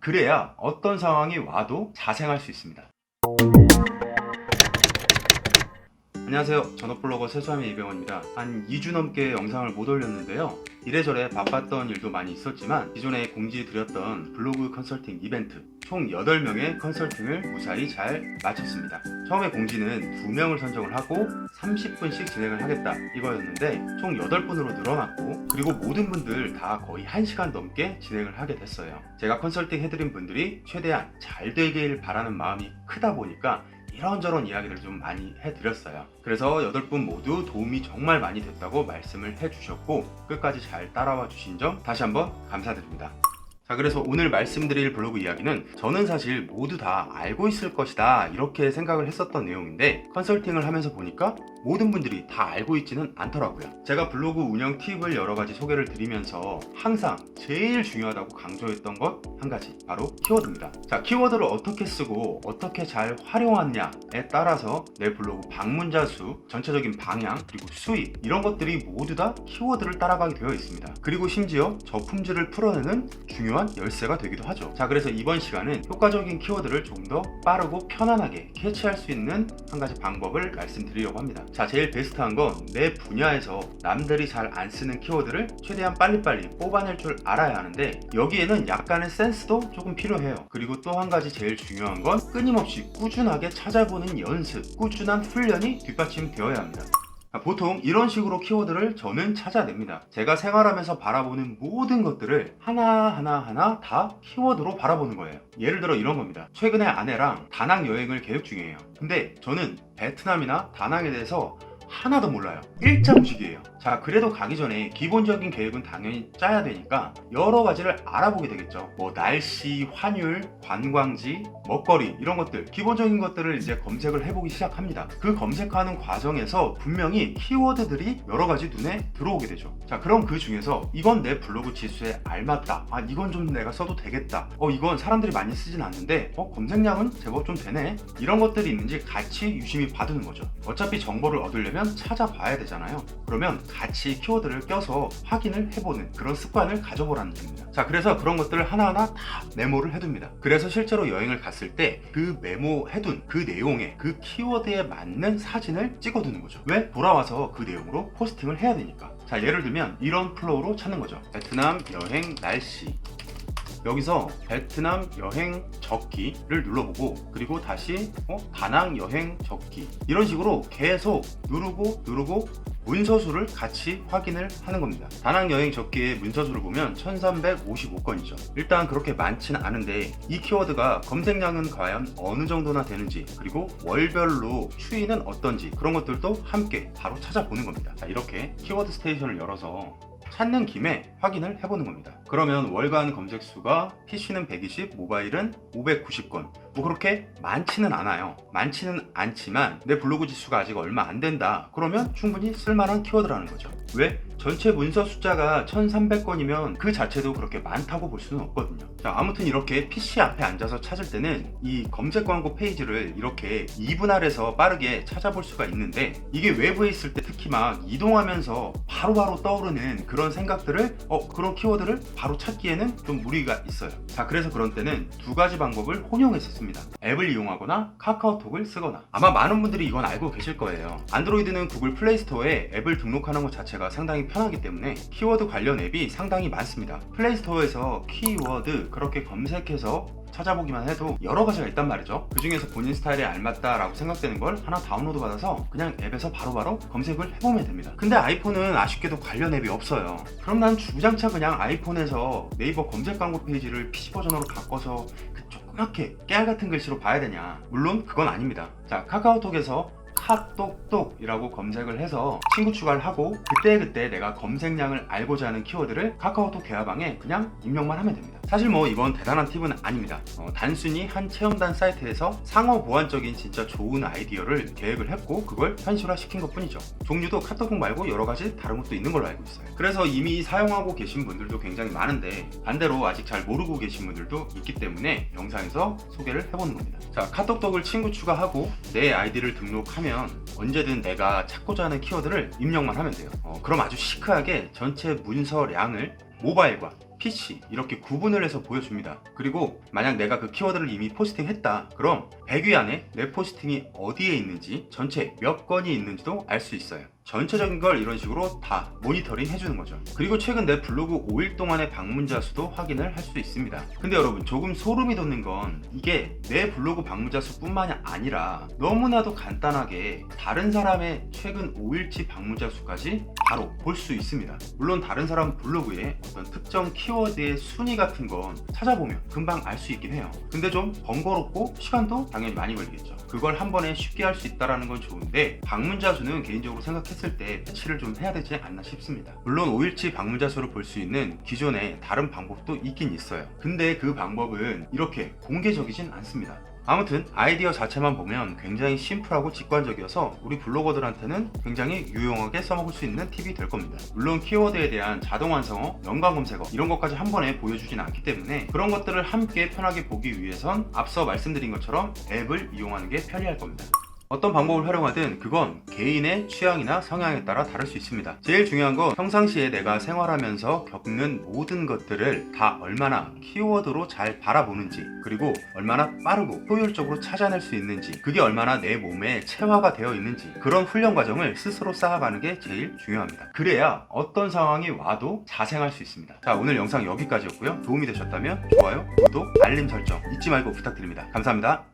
그래야 어떤 상황이 와도 자생할 수 있습니다. 안녕하세요. 전업블로거 세수함의 이병헌입니다. 한 2주 넘게 영상을 못 올렸는데요. 이래저래 바빴던 일도 많이 있었지만 기존에 공지드렸던 블로그 컨설팅 이벤트 총 8명의 컨설팅을 무사히 잘 마쳤습니다. 처음에 공지는 2명을 선정을 하고 30분씩 진행을 하겠다 이거였는데 총 8분으로 늘어났고, 그리고 모든 분들 다 거의 1시간 넘게 진행을 하게 됐어요. 제가 컨설팅 해드린 분들이 최대한 잘 되길 바라는 마음이 크다 보니까 이런저런 이야기를 좀 많이 해드렸어요. 그래서 8분 모두 도움이 정말 많이 됐다고 말씀을 해주셨고, 끝까지 잘 따라와 주신 점 다시 한번 감사드립니다. 자, 그래서 오늘 말씀드릴 블로그 이야기는 저는 사실 모두 다 알고 있을 것이다 이렇게 생각을 했었던 내용인데, 컨설팅을 하면서 보니까 모든 분들이 다 알고 있지는 않더라고요. 제가 블로그 운영 팁을 여러 가지 소개를 드리면서 항상 제일 중요하다고 강조했던 것 한 가지, 바로 키워드입니다. 자, 키워드를 어떻게 쓰고 어떻게 잘 활용하느냐에 따라서 내 블로그 방문자 수, 전체적인 방향, 그리고 수익, 이런 것들이 모두 다 키워드를 따라가게 되어 있습니다. 그리고 심지어 저품질을 풀어내는 중요한 열쇠가 되기도 하죠. 자, 그래서 이번 시간은 효과적인 키워드를 조금 더 빠르고 편안하게 캐치할 수 있는 한 가지 방법을 말씀드리려고 합니다. 자, 제일 베스트한 건 내 분야에서 남들이 잘 안 쓰는 키워드를 최대한 빨리빨리 뽑아낼 줄 알아야 하는데, 여기에는 약간의 센스도 조금 필요해요. 그리고 또 한 가지 제일 중요한 건 끊임없이 꾸준하게 찾아보는 연습, 꾸준한 훈련이 뒷받침되어야 합니다. 보통 이런 식으로 키워드를 저는 찾아냅니다. 제가 생활하면서 바라보는 모든 것들을 하나하나 다 키워드로 바라보는 거예요. 예를 들어 이런 겁니다. 최근에 아내랑 다낭 여행을 계획 중이에요. 근데 저는 베트남이나 다낭에 대해서 하나도 몰라요. 일자무식이에요. 자, 그래도 가기 전에 기본적인 계획은 당연히 짜야 되니까 여러 가지를 알아보게 되겠죠. 뭐 날씨, 환율, 관광지, 먹거리, 이런 것들, 기본적인 것들을 이제 검색을 해보기 시작합니다. 그 검색하는 과정에서 분명히 키워드들이 여러 가지 눈에 들어오게 되죠. 자, 그럼 그 중에서 이건 내 블로그 지수에 알맞다, 아 이건 좀 내가 써도 되겠다, 이건 사람들이 많이 쓰진 않는데 검색량은 제법 좀 되네, 이런 것들이 있는지 같이 유심히 봐두는 거죠. 어차피 정보를 얻으려면 찾아봐야 되잖아요. 그러면 같이 키워드를 껴서 확인을 해보는 그런 습관을 가져보라는 얘기입니다. 자, 그래서 그런 것들을 하나하나 다 메모를 해둡니다. 그래서 실제로 여행을 갔을 때 그 메모해둔 그 내용에, 그 키워드에 맞는 사진을 찍어두는 거죠. 왜? 돌아와서 그 내용으로 포스팅을 해야 되니까. 자, 예를 들면 이런 플로우로 찾는 거죠. 베트남 여행 날씨, 여기서 베트남 여행 적기를 눌러보고, 그리고 다시 다낭 여행 적기, 이런 식으로 계속 누르고 문서수를 같이 확인을 하는 겁니다. 다낭 여행 적기의 문서수를 보면 1355건이죠. 일단 그렇게 많지는 않은데 이 키워드가 검색량은 과연 어느 정도나 되는지, 그리고 월별로 추이는 어떤지, 그런 것들도 함께 바로 찾아보는 겁니다. 자, 이렇게 키워드 스테이션을 열어서 찾는 김에 확인을 해보는 겁니다. 그러면 월간 검색 수가 PC는 120, 모바일은 590건. 뭐 그렇게 많지는 않아요. 많지는 않지만 내 블로그 지수가 아직 얼마 안 된다, 그러면 충분히 쓸만한 키워드라는 거죠. 왜? 전체 문서 숫자가 1300건이면 그 자체도 그렇게 많다고 볼 수는 없거든요. 자, 아무튼 이렇게 PC 앞에 앉아서 찾을 때는 이 검색 광고 페이지를 이렇게 이분할해서 빠르게 찾아볼 수가 있는데, 이게 외부에 있을 때 특히 막 이동하면서 바로바로 떠오르는 그런 생각들을 그런 키워드를 바로 찾기에는 좀 무리가 있어요. 자, 그래서 그런 때는 두 가지 방법을 혼용해서 씁니다. 앱을 이용하거나 카카오톡을 쓰거나. 아마 많은 분들이 이건 알고 계실 거예요. 안드로이드는 구글 플레이스토어에 앱을 등록하는 것 자체가 상당히 편하기 때문에 키워드 관련 앱이 상당히 많습니다. 플레이스토어에서 키워드 그렇게 검색해서 찾아보기만 해도 여러 가지가 있단 말이죠. 그 중에서 본인 스타일에 알맞다라고 생각되는 걸 하나 다운로드 받아서 그냥 앱에서 바로바로 검색을 해보면 됩니다. 근데 아이폰은 아쉽게도 관련 앱이 없어요. 그럼 난 주구장창 그냥 아이폰에서 네이버 검색 광고 페이지를 PC 버전으로 바꿔서 그 조그맣게 깨알 같은 글씨로 봐야 되냐? 물론 그건 아닙니다. 자, 카카오톡에서 카똑똑이라고 검색을 해서 친구 추가를 하고, 그때 내가 검색량을 알고자 하는 키워드를 카카오톡 대화방에 그냥 입력만 하면 됩니다. 사실 뭐 이건 대단한 팁은 아닙니다. 단순히 한 체험단 사이트에서 상호 보완적인 진짜 좋은 아이디어를 계획을 했고 그걸 현실화 시킨 것 뿐이죠. 종류도 카톡 말고 여러 가지 다른 것도 있는 걸로 알고 있어요. 그래서 이미 사용하고 계신 분들도 굉장히 많은데, 반대로 아직 잘 모르고 계신 분들도 있기 때문에 영상에서 소개를 해보는 겁니다. 자, 카톡톡을 친구 추가하고 내 아이디를 등록하면 언제든 내가 찾고자 하는 키워드를 입력만 하면 돼요. 그럼 아주 시크하게 전체 문서량을 모바일과 PC 이렇게 구분을 해서 보여줍니다. 그리고 만약 내가 그 키워드를 이미 포스팅했다, 그럼 100위 안에 내 포스팅이 어디에 있는지, 전체 몇 건이 있는지도 알 수 있어요. 전체적인 걸 이런 식으로 다 모니터링 해주는 거죠. 그리고 최근 내 블로그 5일 동안의 방문자 수도 확인을 할 수 있습니다. 근데 여러분, 조금 소름이 돋는 건 이게 내 블로그 방문자 수뿐만이 아니라 너무나도 간단하게 다른 사람의 최근 5일치 방문자 수까지 바로 볼 수 있습니다. 물론 다른 사람 블로그에 어떤 특정 키워드의 순위 같은 건 찾아보면 금방 알 수 있긴 해요. 근데 좀 번거롭고 시간도 당연히 많이 걸리겠죠. 그걸 한 번에 쉽게 할 수 있다는 건 좋은데, 방문자 수는 개인적으로 생각했을 때 배치를 좀 해야 되지 않나 싶습니다. 물론 5일치 방문자 수를 볼 수 있는 기존의 다른 방법도 있긴 있어요. 근데 그 방법은 이렇게 공개적이진 않습니다. 아무튼 아이디어 자체만 보면 굉장히 심플하고 직관적이어서 우리 블로거들한테는 굉장히 유용하게 써먹을 수 있는 팁이 될 겁니다. 물론 키워드에 대한 자동 완성어, 연관 검색어 이런 것까지 한 번에 보여주진 않기 때문에 그런 것들을 함께 편하게 보기 위해선 앞서 말씀드린 것처럼 앱을 이용하는 게 편리할 겁니다. 어떤 방법을 활용하든 그건 개인의 취향이나 성향에 따라 다를 수 있습니다. 제일 중요한 건 평상시에 내가 생활하면서 겪는 모든 것들을 다 얼마나 키워드로 잘 바라보는지, 그리고 얼마나 빠르고 효율적으로 찾아낼 수 있는지, 그게 얼마나 내 몸에 체화가 되어 있는지, 그런 훈련 과정을 스스로 쌓아가는 게 제일 중요합니다. 그래야 어떤 상황이 와도 자생할 수 있습니다. 자, 오늘 영상 여기까지였고요. 도움이 되셨다면 좋아요, 구독, 알림 설정 잊지 말고 부탁드립니다. 감사합니다.